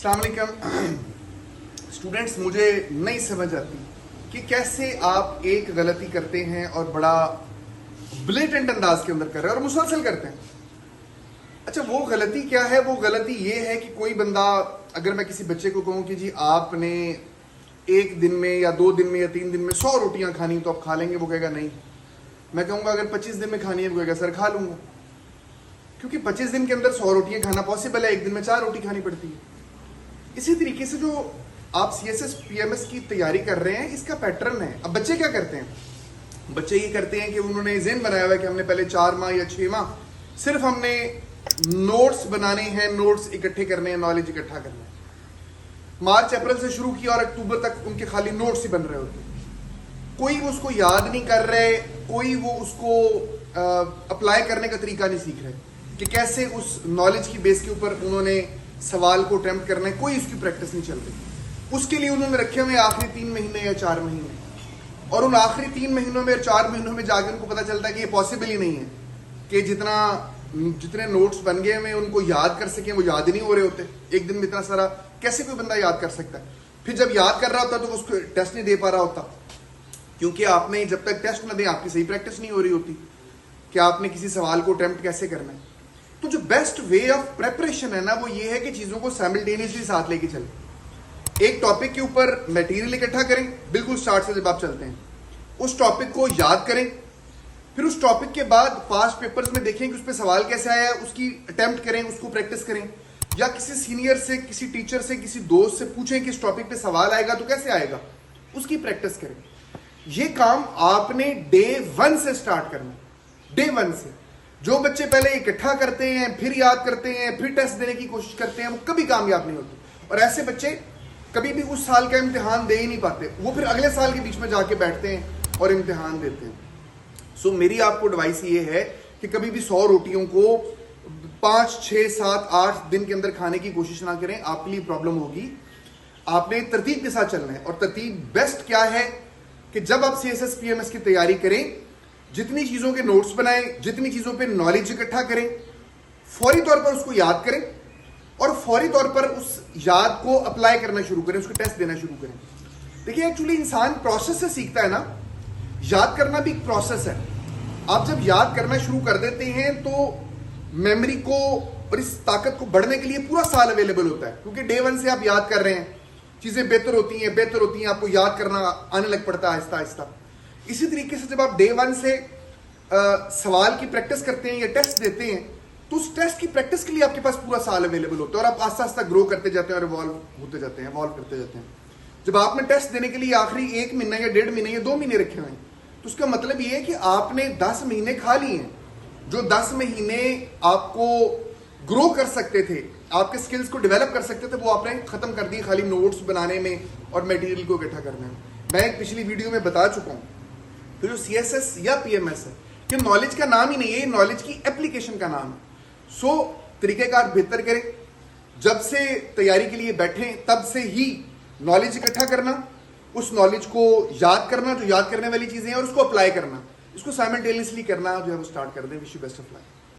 अस्सलाम वालेकुम स्टूडेंट्स, मुझे नहीं समझ आती कि कैसे आप एक गलती करते हैं और बड़ा ब्लेटेंट अंदाज के अंदर कर रहे हैं और मुसलसल करते हैं। अच्छा, वो गलती क्या है? वो गलती ये है कि कोई बंदा, अगर मैं किसी बच्चे को कहूं कि जी आपने एक दिन में या 2 दिन में या 3 दिन में 100 रोटियां खानी तो आप खा लेंगे, वो कहेगा नहीं। मैं कहूंगा अगर 25 दिन में खानी है, वो कहेगा सर खा लूंगा, क्योंकि 25 दिन के अंदर 100 रोटियां खाना पॉसिबल है, एक दिन में 4 रोटी खानी पड़ती है। इसी तरीके से जो आप CSS PMS की तैयारी कर रहे हैं, इसका पैटर्न है। अब बच्चे क्या करते हैं? बच्चे ये करते हैं कि उन्होंने ज़हन बनाया हुआ है कि हमने पहले 4 माह या 6 माह सिर्फ हमने नोट्स बनाने हैं, नोट्स इकट्ठे करने हैं, नॉलेज इकट्ठा करना है। मार्च अप्रैल से शुरू किया और अक्टूबर तक उनके खाली नोट्स ही बन रहे होते हैं। कोई वो उसको याद नहीं कर रहे, कोई वो उसको अप्लाई करने का तरीका नहीं सीख रहे कि कैसे उस नॉलेज की बेस के ऊपर उन्होंने सवाल को अटेम्प्ट करना है। कोई उसकी प्रैक्टिस नहीं चल रही। उसके लिए उन्होंने रखे हुए आखिरी 3 महीने या 4 महीने, और उन आखिरी 3 महीनों में 4 महीनों में जाकर उनको पता चलता है कि ये पॉसिबल ही नहीं है कि जितने नोट्स बन गए हैं उनको याद कर सकें, वो याद ही नहीं हो रहे होते। एक दिन में इतना सारा कैसे कोई बंदा याद कर सकता है? फिर जब याद कर रहा होता तो उसको टेस्ट नहीं दे पा रहा होता, क्योंकि आपने जब तक टेस्ट न दें आपकी सही प्रैक्टिस नहीं हो रही होती कि आपने किसी सवाल को अटेम्प्ट कैसे करना है। तो जो बेस्ट वे ऑफ प्रेपरेशन है ना, वो ये है कि चीजों को साइमल्टेनियसली साथ लेके चलें। एक टॉपिक के ऊपर मटेरियल इकट्ठा करें, बिल्कुल स्टार्ट से जब आप चलते हैं उस टॉपिक को याद करें। फिर उस टॉपिक के बाद पास्ट पेपर्स में देखें कि उस पर सवाल कैसे आया है, उसकी अटेम्प्ट करें, उसको प्रैक्टिस करें, या किसी सीनियर से, किसी टीचर से, किसी दोस्त से पूछें कि इस टॉपिक पे सवाल आएगा तो कैसे आएगा, उसकी प्रैक्टिस करें। ये काम आपने डे 1 से स्टार्ट करना। डे 1 से जो बच्चे पहले इकट्ठा करते हैं, फिर याद करते हैं, फिर टेस्ट देने की कोशिश करते हैं, वो कभी कामयाब नहीं होते। और ऐसे बच्चे कभी भी उस साल का इम्तिहान दे ही नहीं पाते, वो फिर अगले साल के बीच में जाके बैठते हैं और इम्तिहान देते हैं। सो मेरी आपको एडवाइस ये है कि कभी भी 100 रोटियों को 5, 6, 7, 8 दिन के अंदर खाने की कोशिश ना करें, आपके लिए प्रॉब्लम होगी। आपने तरतीब के साथ चलना है, और तरतीब बेस्ट क्या है कि जब आप CSS PMS की तैयारी करें, जितनी चीजों के नोट्स बनाएं, जितनी चीजों पे नॉलेज इकट्ठा करें, फौरी तौर पर उसको याद करें और फौरी तौर पर उस याद को अप्लाई करना शुरू करें, उसको टेस्ट देना शुरू करें। देखिए, एक्चुअली इंसान प्रोसेस से सीखता है ना, याद करना भी एक प्रोसेस है। आप जब याद करना शुरू कर देते हैं तो मेमोरी को और इस ताकत को बढ़ने के लिए पूरा साल अवेलेबल होता है, क्योंकि डे 1 से आप याद कर रहे हैं, चीजें बेहतर होती हैं, आपको याद करना आने लग पड़ता है आहिस्ता आहिस्ता। इसी तरीके से जब आप डे 1 से सवाल की प्रैक्टिस करते हैं या टेस्ट देते हैं, तो उस टेस्ट की प्रैक्टिस के लिए आपके पास पूरा साल अवेलेबल होता है, और आप आस्ता आस्ता ग्रो करते जाते हैं और इवॉल्व होते जाते हैं, इवॉल्व करते जाते हैं। जब आपने टेस्ट देने के लिए आखिरी 1 महीना या 1.5 महीने या 2 महीने रखे हुए हैं, तो उसका मतलब ये है कि आपने 10 महीने खा लिए हैं। जो 10 महीने आपको ग्रो कर सकते थे, आपके स्किल्स को डेवलप कर सकते थे, वो आपने खत्म कर दिए खाली नोट्स बनाने में और मटेरियल को इकट्ठा करने में। मैं एक पिछली वीडियो में बता चुका हूं। तो जो CSS या PMS है, ये नॉलेज का नाम ही नहीं है, ये नॉलेज की एप्लीकेशन का नाम है। सो तरीकेकार बेहतर करें। जब से तैयारी के लिए बैठे तब से ही नॉलेज इकट्ठा करना, उस नॉलेज को याद करना, जो याद करने वाली चीजें हैं, और उसको अप्लाई करना, इसको साइमल्टेनियसली करना जो है वो स्टार्ट कर दें। Wish you best of luck.